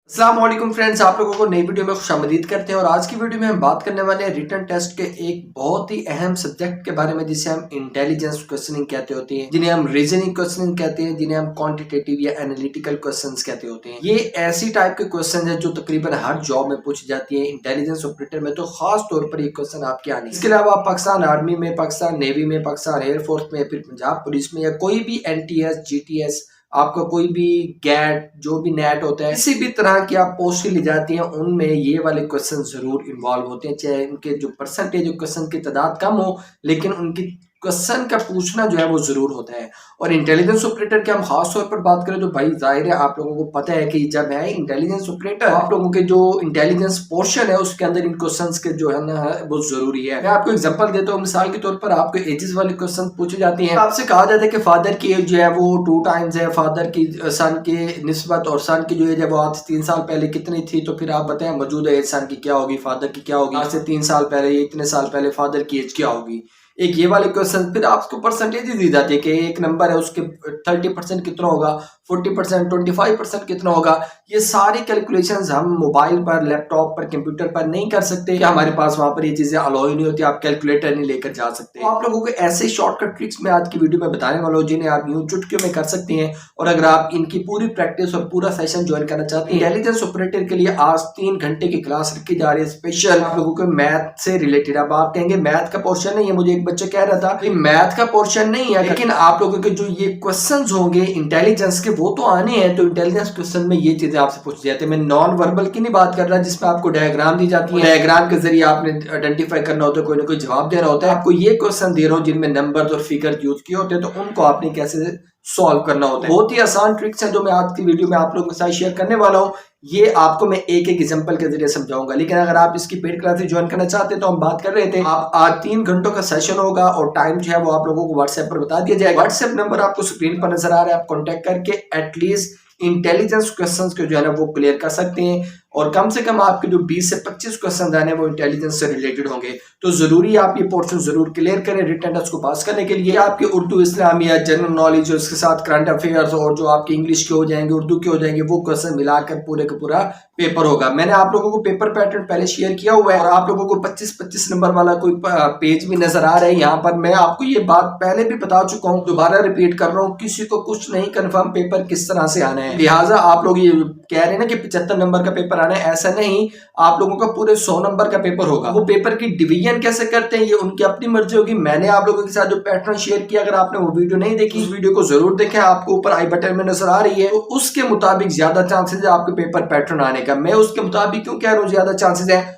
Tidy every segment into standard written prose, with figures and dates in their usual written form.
अस्सलाम वालेकुम फ्रेंड्स, आप लोगों को नई वीडियो में खुशामदीद करते हैं। और आज की वीडियो में हम बात करने वाले हैं रिटन टेस्ट के एक बहुत ही अहम सब्जेक्ट के बारे में, जिसे हम इंटेलिजेंस क्वेश्चनिंग कहते होते हैं, जिन्हें हम रीजनिंग क्वेश्चनिंग कहते हैं, जिन्हें हम क्वांटिटेटिव या एनालिटिकल क्वेश्चंस कहते होते हैं। ये ऐसी टाइप के क्वेश्चन है जो तकरीबन हर जॉब में पूछी जाती है। इंटेलिजेंस ऑपरेटर में तो खास तौर पर ये क्वेश्चन आपके आने। इसके अलावा आप पाकिस्तान आर्मी में, पाकिस्तान नेवी में, पाकिस्तान एयरफोर्स में, फिर पंजाब पुलिस में, या कोई भी NTS GTS, आपका कोई भी गैट, जो भी नेट होता है, किसी भी तरह की आप पोस्ट ली जाती हैं, उनमें ये वाले क्वेश्चन जरूर इन्वॉल्व होते हैं। चाहे उनके जो परसेंटेज क्वेश्चन की तादाद कम हो, लेकिन उनकी क्वेश्चन का पूछना जो है वो जरूर होता है। और इंटेलिजेंस ऑपरेटर की हम खास तौर पर बात करें तो भाई जाहिर है आप लोगों को पता है कि जब है इंटेलिजेंस ऑपरेटर, आप लोगों के जो इंटेलिजेंस पोर्शन है उसके अंदर इन क्वेश्चंस के जो है ना बहुत जरूरी है। मैं आपको एग्जांपल देता हूँ। मिसाल के तौर पर आपको एजेस वाले क्वेश्चन पूछे जाते हैं। आपसे कहा जाता है कि फादर की एज जो है वो 2 टाइम्स है फादर की सन के निस्बत, और सन की जो एज है वो आज 3 साल पहले कितनी थी। तो फिर आप बताएं मौजूदा एज सन की क्या होगी, फादर की क्या होगी, आज से 3 साल पहले, इतने साल पहले फादर की एज क्या होगी। एक ये वाले क्वेश्चन। फिर आपको परसेंटेज दी जाती है कि एक नंबर है उसके 30% कितना होगा, 40%, 25% कितना होगा। ये सारी कैलकुलेशंस हम मोबाइल पर, लैपटॉप पर, कंप्यूटर पर नहीं कर सकते, कि हमारे पास वहां पर ये चीजें अलाउ ही नहीं होती, आप कैलकुलेटर नहीं लेकर जा सकते। तो आप लोगों को ऐसे शॉर्टकट ट्रिक्स में आज की वीडियो में बताने वाला हूँ, जिन्हें आप यूं चुटकियों में कर सकते हैं। और अगर आप इनकी पूरी प्रैक्टिस और पूरा सेशन ज्वाइन करना चाहते हैं, इंटेलिजेंस ऑपरेटर के लिए आज 3 घंटे की क्लास रखी जा रही है स्पेशल आप लोगों को मैथ से रिलेटेड। अब आप कहेंगे मैथ का पोर्शन नहीं है, मुझे एक बच्चा कह रहा था मैथ का पोर्शन नहीं है, लेकिन आप लोगों के जो ये क्वेश्चंस होंगे इंटेलिजेंस के वो तो आने हैं। तो इंटेलिजेंस क्वेश्चन में ये चीजें आपसे पूछी जाती है। मैं नॉन वर्बल की नहीं बात कर रहा, जिसमें आपको डायग्राम दी जाती है, डायग्राम के जरिए आपने आइडेंटिफाई करना होता है, कोई ना कोई जवाब देना होता है। आपको ये क्वेश्चन दे रहा हूँ जिनमें नंबर और फिगर यूज किए होते हैं, तो उनको आपने कैसे सॉल्व करना होता है। बहुत ही आसान ट्रिक्स है जो मैं आज की वीडियो में आप लोगों के साथ शेयर करने वाला हूँ। ये आपको मैं एक एक एग्जांपल के जरिए समझाऊंगा। लेकिन अगर आप इसकी पेड क्लासेस ज्वाइन करना चाहते हैं तो हम बात कर रहे थे, आप आज 3 घंटों का सेशन होगा और टाइम जो है वो आप लोगों को व्हाट्सएप पर बता दिया जाएगा। व्हाट्सएप नंबर आपको स्क्रीन पर नजर आ रहा है, आप कॉन्टेक्ट करके एटलीस्ट इंटेलिजेंस क्वेश्चंस को जो है ना वो क्लियर कर सकते हैं। और कम से कम आपके जो 20 से 25 क्वेश्चन आने वो इंटेलिजेंस से रिलेटेड होंगे। तो जरूरी आप ये पोर्शन जरूर क्लियर करें रिटन टेस्ट को पास करने के लिए। आपके उर्दू, इस्लामिया, जनरल नॉलेज, उसके साथ करंट अफेयर्स, और जो आपके इंग्लिश के हो जाएंगे, उर्दू के हो जाएंगे, वो क्वेश्चन मिलाकर पूरे का पूरा पेपर होगा। मैंने आप लोगों को पेपर पैटर्न पहले शेयर किया हुआ है, और आप लोगों को 25-25 नंबर वाला कोई पेज भी नजर आ रहा है यहाँ पर। मैं आपको ये बात पहले भी बता चुका हूँ, दोबारा रिपीट कर रहा हूँ, किसी को कुछ नहीं कंफर्म पेपर किस तरह से आना है। लिहाजा आप लोग ये कह रहे हैं ना कि 75 नंबर का पेपर आना है, ऐसा नहीं। आप लोगों का पूरे 100 नंबर का पेपर होगा। वो पेपर की डिवीजन कैसे करते हैं ये उनकी अपनी मर्जी होगी। मैंने आप लोगों के साथ जो पैटर्न शेयर किया, अगर आपने वो वीडियो नहीं देखी, उस वीडियो को जरूर देखें, आपको ऊपर आई बटन में नजर आ रही है। तो उसके मुताबिक ज्यादा चांसेस है आपके पेपर पैटर्न आने का। मैं उसके मुताबिक क्यों कह रहा हूँ ज्यादा चांसेस है,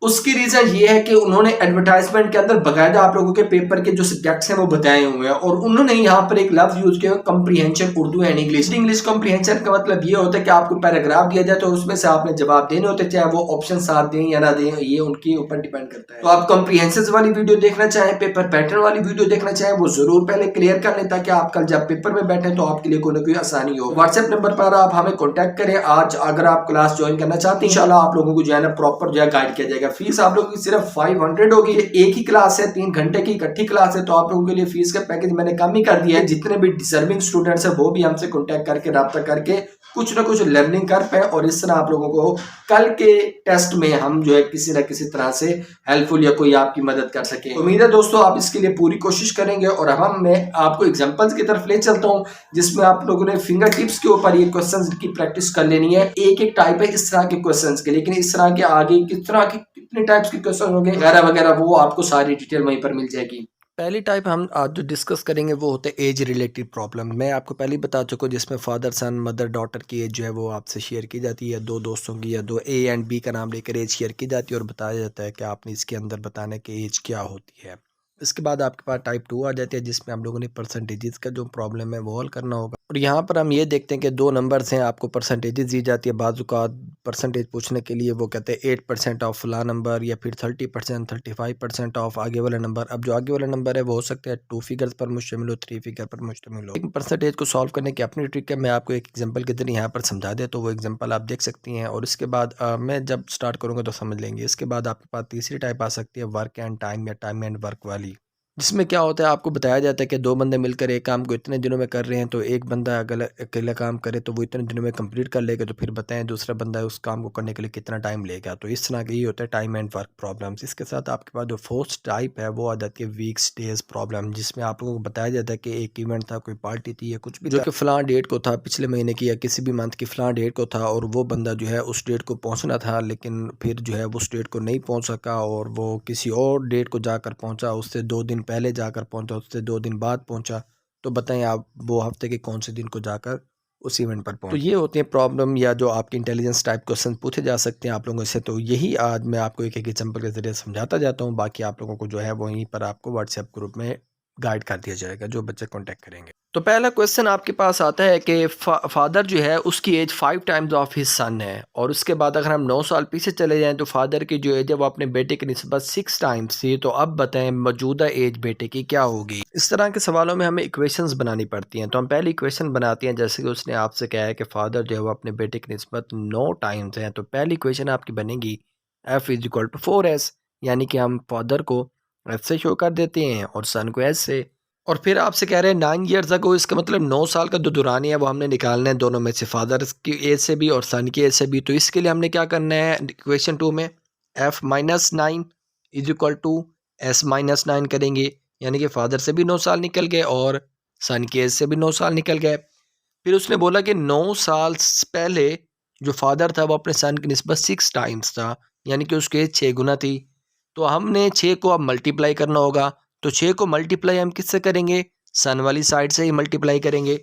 उसकी रीजन ये है कि उन्होंने एडवर्टाइजमेंट के अंदर बकायदा आप लोगों के पेपर के जो सब्जेक्ट्स हैं वो बताए हुए हैं, और उन्होंने यहाँ पर एक लफ्ज यूज किया comprehension Urdu and English. English comprehension का मतलब ये होता है कि आपको पैराग्राफ दिया जाए तो उसमें से आपने जवाब देने होते हैं, चाहे वो ऑप्शन साथ दें या ना दें, ये उनके ऊपर डिपेंड करता है। तो आप कंप्रीहेंशन वाली वीडियो देखना चाहें, पेपर पैटर्न वाली वीडियो देखना चाहें, वो जरूर पहले क्लियर कर लें, ताकि आप कल जब पेपर में बैठे तो आपके लिए कोई ना कोई आसानी हो। व्हाट्सएप नंबर पर आप हमें कॉन्टेक्ट करें आज, अगर आप क्लास ज्वाइन करना चाहते हैं। इंशाल्लाह आप लोगों को जो है ना प्रॉपर जो है गाइड किया जाएगा। फीस आप लोगों की सिर्फ 500 होगी। एक ही क्लास है, 3 घंटे की इकट्ठी क्लास है, तो आप लोगों के लिए फीस का पैकेज मैंने कम ही कर दिया है। जितने भी डिजर्विंग स्टूडेंट्स हैं वो भी हमसे कॉन्टेक्ट करके राब्ता करके कुछ ना कुछ लर्निंग कर पाए, और इस तरह आप लोगों को कल के टेस्ट में हम जो है किसी ना किसी तरह से हेल्पफुल या कोई आपकी मदद कर सके। उम्मीद है दोस्तों आप इसके लिए पूरी कोशिश करेंगे। और अब मैं आपको एग्जांपल्स की तरफ ले चलता हूं, जिसमें आप लोगों ने फिंगर टिप्स के ऊपर ये क्वेश्चंस की प्रैक्टिस कर लेनी है। एक एक टाइप है इस तरह के क्वेश्चंस के, लेकिन इस तरह के आगे किस तरह के कितने टाइप्स के क्वेश्चन होंगे वगैरह वगैरह, वो आपको सारी डिटेल वहीं पर मिल जाएगी। पहली टाइप हम आज जो डिस्कस करेंगे वो होते हैं एज रिलेटेड प्रॉब्लम। मैं आपको पहले ही बता चुका हूँ, जिसमें फादर सन, मदर डॉटर की एज जो है वो आपसे शेयर की जाती है, 2 दोस्तों की या 2 A एंड B का नाम लेकर एज शेयर की जाती है, और बताया जाता है कि आपने इसके अंदर बताने की एज क्या होती है। इसके बाद आपके पास टाइप 2 आ जाती है, जिसमें हम लोगों ने परसेंटेजेस का जो प्रॉब्लम है वो हल करना होगा। और यहाँ पर हम ये देखते हैं कि 2 नंबर्स हैं, आपको परसेंटेजेस दी जाती है। बाजू का परसेंटेज पूछने के लिए वो कहते हैं 8% ऑफ फला नंबर, या फिर 30%, 35% ऑफ आगे वाला नंबर। अब जो आगे वाला नंबर है वो हो सकता है 2 फिगर्स पर मुश्तमिल हो, 3 फिगर पर मुश्तमिल हो। परसेंटेज को सॉल्व करने की अपनी ट्रिक है, मैं आपको एक एग्जाम्पल के जरिए यहाँ पर समझा दे, तो वो एग्जाम्पल आप देख सकती हैं। और इसके बाद मैं जब स्टार्ट करूँगा तो समझ लेंगे। इसके बाद आपके पास तीसरी टाइप आ सकती है वर्क एंड टाइम, या टाइम एंड वर्क वाली। जिसमें क्या होता है आपको बताया जाता है कि दो बंदे मिलकर एक काम को इतने दिनों में कर रहे हैं, तो एक बंदा अगर अकेला काम करे तो वो इतने दिनों में कंप्लीट कर लेगा, तो फिर बताएं दूसरा बंदा उस काम को करने के लिए कितना टाइम लेगा। तो इस तरह का ये होता है टाइम एंड वर्क प्रॉब्लम्स। इसके साथ आपके पास जो फोर्थ टाइप है वो आ जाती है वीक्स डेज प्रॉब्लम, जिसमें आप लोगों को बताया जाता है कि एक इवेंट था, कोई पार्टी थी या कुछ भी जो कि फ़लाँ डेट को था, पिछले महीने की या किसी भी मंथ की फ़लाँ डेट को था, और वो बंदा जो है उस डेट को पहुँचना था, लेकिन फिर जो है वो उस डेट को नहीं पहुँच सका और वो किसी और डेट को जाकर पहुँचा, उससे 2 दिन पहले जाकर पहुँचा, उससे 2 दिन बाद पहुँचा। तो बताएं आप वो हफ्ते के कौन से दिन को जाकर उस इवेंट पर पहुँचे। तो ये होते हैं प्रॉब्लम या जो आपके इंटेलिजेंस टाइप क्वेश्चन पूछे जा सकते हैं आप लोगों से। तो यही आज मैं आपको एक एक एग्जाम्पल के ज़रिए समझाता जाता हूँ। बाकी आप लोगों को जो है वहीं पर आपको व्हाट्सएप ग्रुप में गाइड कर दिया जाएगा जो बच्चे कॉन्टैक्ट करेंगे। तो पहला क्वेश्चन आपके पास आता है कि फादर जो है उसकी age 5 times of his son है, और उसके बाद अगर हम 9 साल पीछे चले जाएं तो फादर की जो एज है वो अपने बेटे की निस्बत 6 टाइम्स थी। तो अब बताएं मौजूदा एज बेटे की क्या होगी। इस तरह के सवालों में हमें इक्वेशंस बनानी पड़ती हैं। तो हम पहली इक्वेशन बनाते हैं, जैसे कि उसने आपसे कहा है कि फादर जो है वो अपने बेटे की निस्बत 9 टाइम्स है। तो पहली इक्वेशन आपकी बनेगी f is equal to 4s, यानी कि हम फादर को f से शो कर देते हैं और सन को s से। और फिर आपसे कह रहे हैं 9 ईयर्स अगो, इसका मतलब 9 साल का जो दुरानी है वो हमने निकालना है दोनों में से, फादर की एज से भी और सन की एज से भी। तो इसके लिए हमने क्या करना है, इक्वेशन 2 में f minus 9 is equal to s minus 9 करेंगे, यानी कि फादर से भी 9 साल निकल गए और सन की एज से भी 9 साल निकल गए। फिर उसने बोला कि 9 साल पहले जो फादर था वो अपने सन की निस्बत 6 टाइम्स था, यानी कि उसकी एज 6 गुना थी। तो हमने 6 को अब मल्टीप्लाई करना होगा। तो 6 को मल्टीप्लाई हम किससे करेंगे, सन वाली साइड से ही मल्टीप्लाई करेंगे।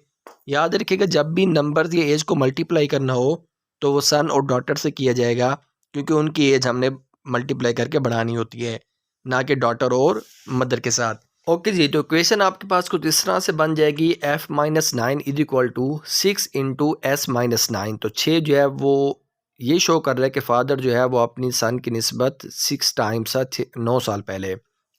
याद रखिएगा जब भी नंबर या एज को मल्टीप्लाई करना हो तो वो सन और डॉटर से किया जाएगा, क्योंकि उनकी एज हमने मल्टीप्लाई करके बढ़ानी होती है, ना कि डॉटर और मदर के साथ। ओके जी, तो इक्वेशन आपके पास कुछ इस तरह से बन जाएगी f minus 9 is equal to 6 into S minus 9। तो 6 जो है वो ये शो कर रहा है कि फादर जो है वो अपनी सन की निस्बत 6 टाइम्स 9 साल पहले।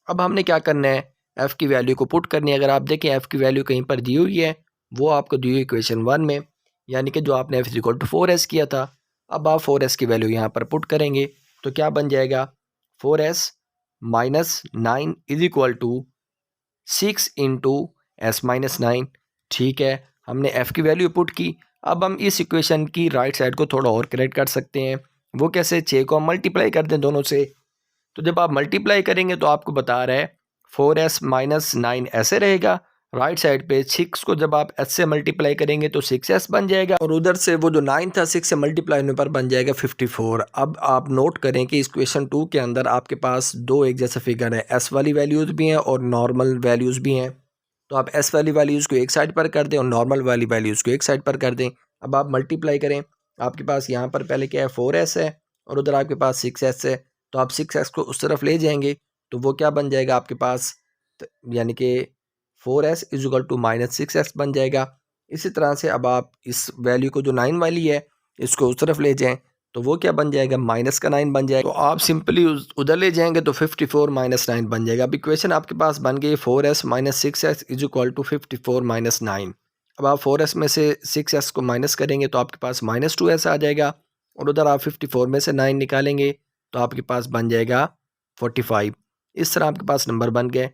अब हमने क्या करना है, f की वैल्यू को पुट करनी है। अगर आप देखें f की वैल्यू कहीं पर दी हुई है, वो आपको दी हुई इक्वेशन 1 में, यानी कि जो आपने f is equal to 4s किया था। अब आप 4s की वैल्यू यहाँ पर पुट करेंगे तो क्या बन जाएगा, 4s minus 9 is equal to 6 into S minus 9। ठीक है, हमने f की वैल्यू पुट की। अब हम इस इक्वेशन की राइट साइड को थोड़ा और करेक्ट कर सकते हैं। वो कैसे, 6 को हम मल्टीप्लाई कर दें दोनों से। तो जब आप मल्टीप्लाई करेंगे तो आपको बता रहा है 4s माइनस 9 ऐसे रहेगा। राइट साइड पे 6 को जब आप s से मल्टीप्लाई करेंगे तो 6s बन जाएगा, और उधर से वो जो 9 था 6 से मल्टीप्लाई होने पर बन जाएगा 54। अब आप नोट करें कि इस क्वेश्चन 2 के अंदर आपके पास दो एक जैसे फिगर है, s वाली वैल्यूज़ भी हैं और नॉर्मल वैल्यूज़ भी हैं। तो आप s वाली वैल्यूज़ को एक साइड पर कर दें और नॉर्मल वाली वैल्यूज़ को एक साइड पर कर दें। अब आप मल्टीप्लाई करें, आपके पास यहाँ पर पहले क्या है 4s है और उधर आपके पास 6s है। तो आप 6s को उस तरफ ले जाएंगे तो वो क्या बन जाएगा आपके पास, यानी कि 4s is equal to minus 6s बन जाएगा। इसी तरह से अब आप इस वैल्यू को जो 9 वाली है इसको उस तरफ ले जाएं तो वो क्या बन जाएगा, माइनस का 9 बन जाएगा। तो आप सिंपली उधर ले जाएंगे तो 54 माइनस 9 बन जाएगा। अब इक्वेशन आपके पास बन गई 4s minus 6s is equal to 54 minus 9। अब आप 4s में से 6s को माइनस करेंगे तो आपके पास माइनस 2s आ जाएगा, और उधर आप 54 में से 9 निकालेंगे तो आपके पास बन जाएगा 45। इस तरह आपके पास नंबर बन गए।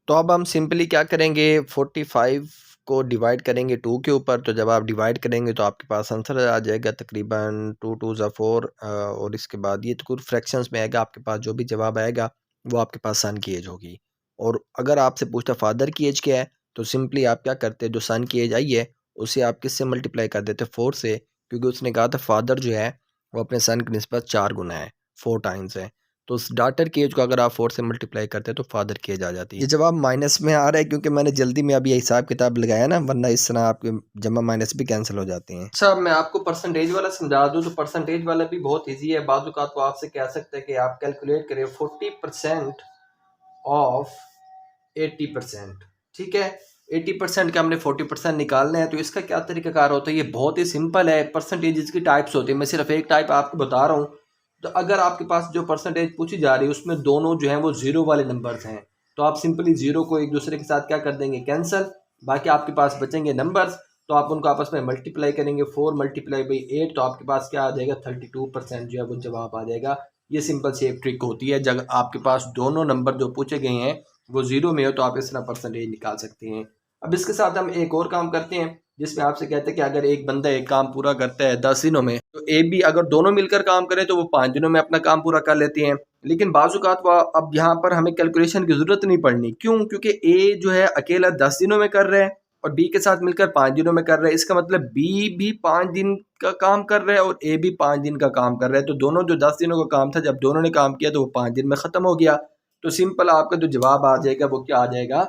तो अब हम सिंपली क्या करेंगे, 45 को डिवाइड करेंगे 2 के ऊपर। तो जब आप डिवाइड करेंगे तो आपके पास आंसर आ जाएगा तकरीबन 2 2 ज़ा 4, और इसके बाद ये तो कुछ फ्रैक्शंस में आएगा। आपके पास जो भी जवाब आएगा वो आपके पास सन की एज होगी। और अगर आपसे पूछता फादर की एज क्या है तो सिंपली आप क्या करते, जो सन की एज आई है उसे आप किससे मल्टीप्लाई कर देते, 4 से, क्योंकि उसने कहा था फादर जो है वो अपने सन की निस्बत 4 गुना है, 4 टाइम्स है। तो उस डॉटर की एज को अगर आप 4 से मल्टीप्लाई करते हैं तो फादर की एज आ जाती है। ये जवाब माइनस में आ रहा है क्योंकि मैंने जल्दी में अभी हिसाब किताब लगाया ना, वरना इस तरह आपके जमा माइनस भी कैंसिल हो जाते हैं। अच्छा, मैं आपको परसेंटेज वाला समझा दूं तो परसेंटेज वाला भी बहुत ईजी है। बाजू का तो आपसे कह सकते हैं कि आप कैलकुलेट करें 40% ऑफ 80%। ठीक है, 80% का हमने 40% निकालना है। तो इसका क्या तरीकाकार होता है, ये बहुत ही सिंपल है। परसेंटेज की टाइप्स होती है, मैं सिर्फ एक टाइप आपको बता रहा हूँ। तो अगर आपके पास जो परसेंटेज पूछी जा रही है उसमें दोनों जो हैं वो जीरो वाले नंबर्स हैं, तो आप सिंपली जीरो को एक दूसरे के साथ क्या कर देंगे, कैंसिल। बाकी आपके पास बचेंगे नंबर्स, तो आप उनको आपस में मल्टीप्लाई करेंगे, 4 मल्टीप्लाई बाई 8, तो आपके पास क्या आ जाएगा, 32% जो है वो जवाब आ जाएगा। ये सिंपल सी एक ट्रिक होती है, जब आपके पास दोनों नंबर जो पूछे गए हैं वो 0 में हो तो आप इस तरह परसेंटेज निकाल सकते हैं। अब इसके साथ हम एक और काम करते हैं जिसमें आपसे कहते हैं कि अगर एक बंदा एक काम पूरा करता है 10 दिनों में, तो ए बी अगर दोनों मिलकर काम करें तो वो 5 दिनों में अपना काम पूरा कर लेते हैं। लेकिन बाज़-औक़ात वो अब यहाँ पर हमें कैलकुलेशन की ज़रूरत नहीं पड़नी। क्यों? क्योंकि ए जो है अकेला 10 दिनों में कर रहा है और बी के साथ मिलकर 5 दिनों में कर रहा है। इसका मतलब बी भी 5 दिन का काम कर रहा है और ए भी 5 दिन का काम कर रहा है। तो दोनों जो 10 दिनों का काम था, जब दोनों ने काम किया तो वो 5 दिन में ख़त्म हो गया। तो सिंपल आपका जो जवाब आ जाएगा वो क्या आ जाएगा?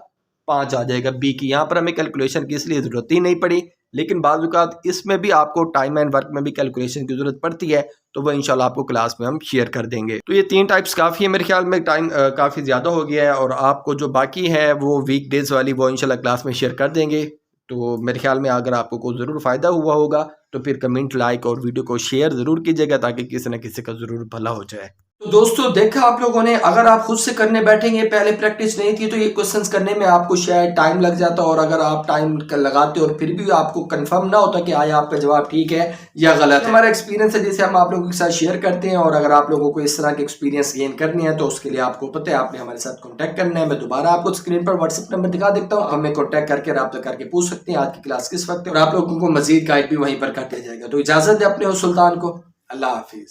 5 आ जाएगा बी की। यहाँ पर हमें कैलकुलेशन की इसलिए ज़रूरत ही नहीं पड़ी। लेकिन बाज़ औक़ात इसमें भी आपको टाइम एंड वर्क में भी कैलकुलेशन की ज़रूरत पड़ती है, तो वो इंशाल्लाह आपको क्लास में हम शेयर कर देंगे। तो ये 3 टाइप्स काफ़ी है, मेरे ख्याल में टाइम काफ़ी ज़्यादा हो गया है और आपको जो बाकी है वो वीक डेज़ वाली वो इंशाल्लाह क्लास में शेयर कर देंगे। तो मेरे ख्याल में अगर आपको कोई ज़रूर फ़ायदा हुआ होगा तो फिर कमेंट, लाइक और वीडियो को शेयर ज़रूर कीजिएगा ताकि किसी न किसी का ज़रूर भला हो जाए। तो दोस्तों देखा आप लोगों ने, अगर आप खुद से करने बैठेंगे, पहले प्रैक्टिस नहीं थी तो ये क्वेश्चंस करने में आपको शायद टाइम लग जाता, और अगर आप टाइम लगाते और फिर भी आपको कंफर्म ना होता कि आया आपका जवाब ठीक है या गलत है। हमारा एक्सपीरियंस है जिसे हम आप लोगों के साथ शेयर करते हैं, और अगर आप लोगों को इस तरह के एक्सपीरियंस गेन करनी है तो उसके लिए आपको पता है आपने हमारे साथ कॉन्टैक्ट करना है। मैं दोबारा आपको स्क्रीन पर व्हाट्सएप नंबर दिखा देता हूँ, हमें कॉन्टैक्ट करके रब्ता करके पूछ सकते हैं आज की क्लास किस वक्त है, और आप लोगों को मजीद गाइड भी वहीं पर कर दिया जाएगा। तो इजाजत है अपने उस सुल्तान को। अल्लाह हाफिज।